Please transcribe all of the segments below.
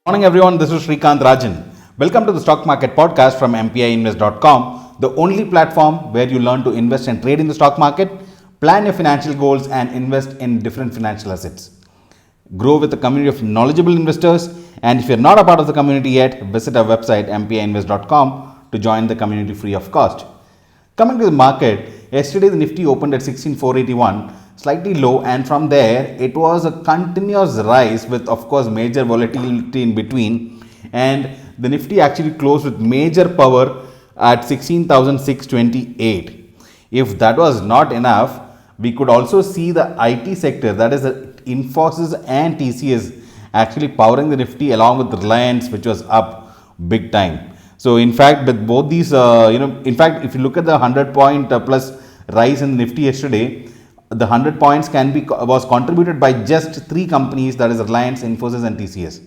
Morning everyone, this is Srikant Rajan. Welcome to the Stock Market Podcast from mpiinvest.com, the only platform where you learn to invest and trade in the stock market, plan your financial goals and invest in different financial assets. Grow with a community of knowledgeable investors, and if you're not a part of the community yet, visit our website mpiinvest.com to join the community free of cost. Coming to the market, yesterday the Nifty opened at 16,481, slightly low, and from there it was a continuous rise with, of course, major volatility in between, and the Nifty actually closed with major power at 16,628. If that was not enough, we could also see the IT sector, that is Infosys and TCS, actually powering the Nifty along with Reliance, which was up big time. So in fact, with both these, in fact, if you look at the 100-point plus rise in the Nifty yesterday, the 100 points was contributed by just three companies, that is Reliance, Infosys and TCS.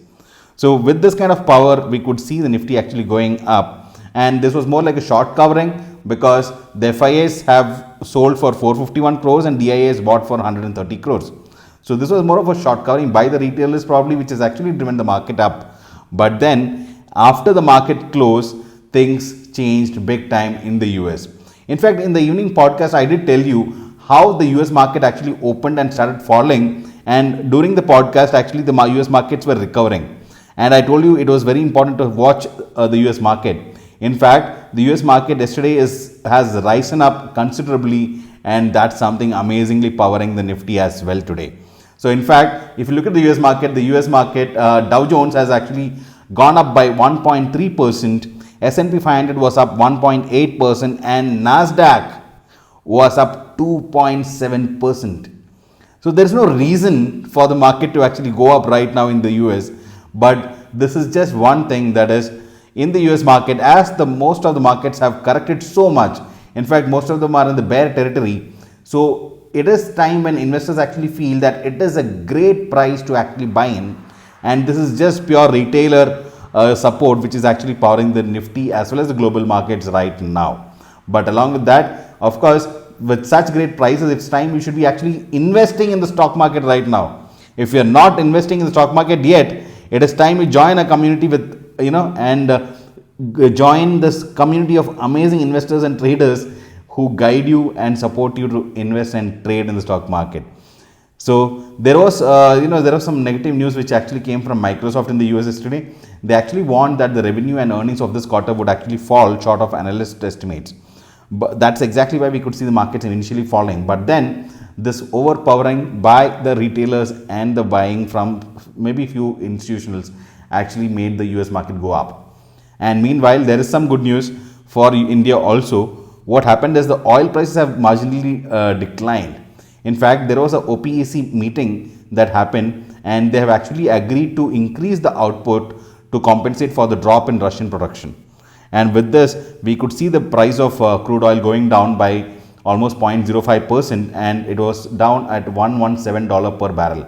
So with this kind of power, we could see the Nifty actually going up, and this was more like a short covering because the FIAs have sold for 451 crores and DIAs bought for 130 crores. So this was more of a short covering by the retailers probably, which has actually driven the market up. But then after the market close, things changed big time in the US. In fact, in the evening podcast, I did tell you how the US market actually opened and started falling, and during the podcast actually the US markets were recovering, and I told you it was very important to watch the US market. In fact, the US market yesterday has risen up considerably, and that's something amazingly powering the Nifty as well today. So in fact, if you look at the US market, Dow Jones has actually gone up by 1.3%, S&P 500 was up 1.8%, and Nasdaq was up 2.7%. So there is no reason for the market to actually go up right now in the US, but this is just one thing, that is in the US market, as the most of the markets have corrected so much. In fact, most of them are in the bear territory. So it is time when investors actually feel that it is a great price to actually buy in, and this is just pure retailer support which is actually powering the Nifty as well as the global markets right now. But along with that, of course, with such great prices, it's time you should be actually investing in the stock market right now. If you're not investing in the stock market yet, it is time you join a community with, join this community of amazing investors and traders who guide you and support you to invest and trade in the stock market. So there was, there was some negative news which actually came from Microsoft in the US yesterday. They actually warned that the revenue and earnings of this quarter would actually fall short of analyst estimates. But that's exactly why we could see the markets initially falling. But then this overpowering by the retailers and the buying from maybe few institutionals actually made the US market go up. And meanwhile, there is some good news for India also. What happened is the oil prices have marginally declined. In fact, there was a OPEC meeting that happened, and they have actually agreed to increase the output to compensate for the drop in Russian production. And with this, we could see the price of crude oil going down by almost 0.05%, and it was down at $117 per barrel.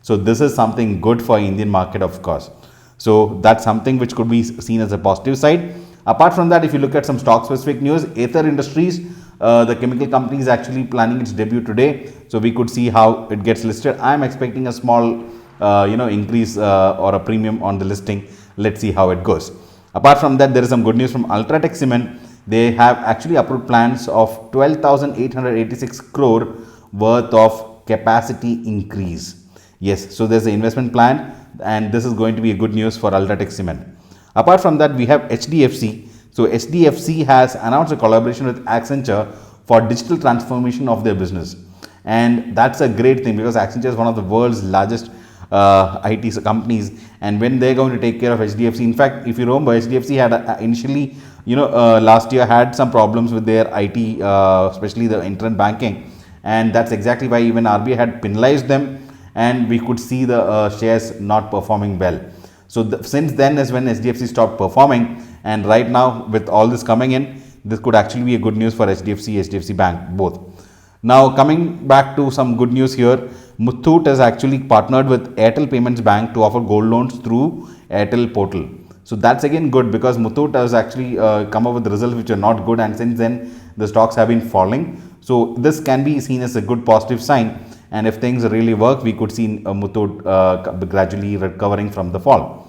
So this is something good for Indian market, of course. So that's something which could be seen as a positive side. Apart from that, if you look at some stock specific news, Aether Industries, the chemical company, is actually planning its debut today. So we could see how it gets listed. I am expecting a small increase or a premium on the listing. Let's see how it goes. Apart from that, there is some good news from Ultratech Cement. They have actually approved plans of 12,886 crore worth of capacity increase. Yes, so there's an investment plan, and this is going to be a good news for Ultratech Cement. Apart from that, we have HDFC. So HDFC has announced a collaboration with Accenture for digital transformation of their business. And that's a great thing because Accenture is one of the world's largest IT companies, and when they're going to take care of HDFC, in fact, if you remember, HDFC had initially, last year had some problems with their IT, especially the internet banking, and that's exactly why even RBI had penalized them, and we could see the shares not performing well. So since then is when HDFC stopped performing, and right now with all this coming in, this could actually be a good news for HDFC Bank both. Now coming back to some good news here, Muthoot has actually partnered with Airtel Payments Bank to offer gold loans through Airtel portal. So that's again good because Muthoot has actually come up with results which are not good, and since then the stocks have been falling. So this can be seen as a good positive sign, and if things really work, we could see Muthoot gradually recovering from the fall.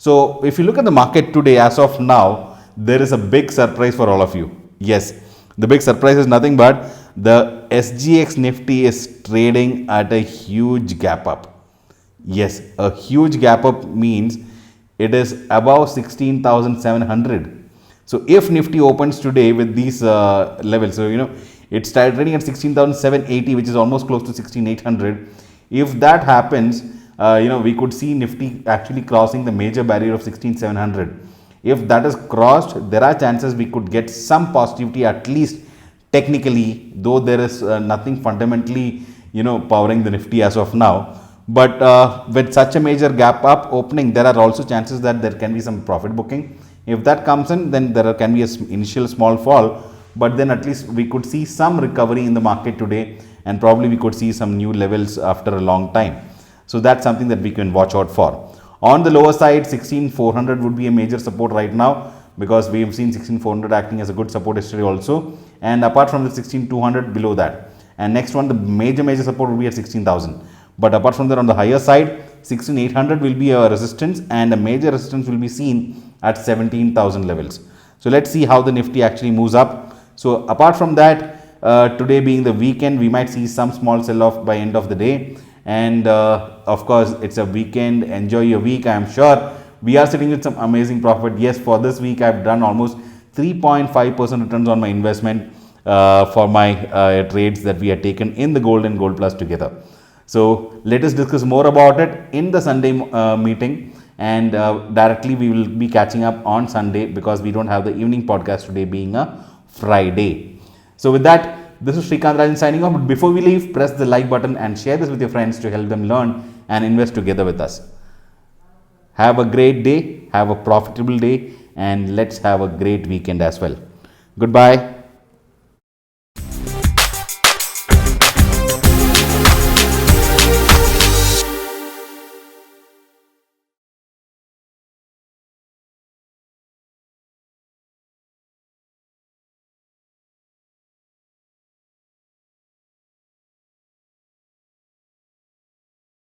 So if you look at the market today, as of now, there is a big surprise for all of you. Yes, the big surprise is nothing but the SGX Nifty is trading at a huge gap up. Yes, a huge gap up means it is above 16,700. So if Nifty opens today with these levels, so it started trading at 16,780, which is almost close to 16,800. If that happens, we could see Nifty actually crossing the major barrier of 16,700. If that is crossed, there are chances we could get some positivity, at least technically, though there is nothing fundamentally, powering the Nifty as of now. But with such a major gap up opening, there are also chances that there can be some profit booking. If that comes in, then there can be an initial small fall, but then at least we could see some recovery in the market today, and probably we could see some new levels after a long time. So that's something that we can watch out for. On the lower side, 16,400 would be a major support right now, because we have seen 16,400 acting as a good support yesterday also, and apart from the 16,200 below that. And next one, the major support will be at 16,000. But apart from that, on the higher side, 16,800 will be a resistance, and a major resistance will be seen at 17,000 levels. So let's see how the Nifty actually moves up. So apart from that, today being the weekend, we might see some small sell-off by end of the day. And of course, it's a weekend. Enjoy your week. I am sure we are sitting with some amazing profit. Yes, for this week, I've done almost 3.5% returns on my investment for my trades that we had taken in the gold and gold plus together. So let us discuss more about it in the Sunday meeting, and directly we will be catching up on Sunday, because we don't have the evening podcast today being a Friday. So with that, this is Srikant, Rajan signing off. But before we leave, press the like button and share this with your friends to help them learn and invest together with us. Have a great day, have a profitable day, and let's have a great weekend as well. Goodbye.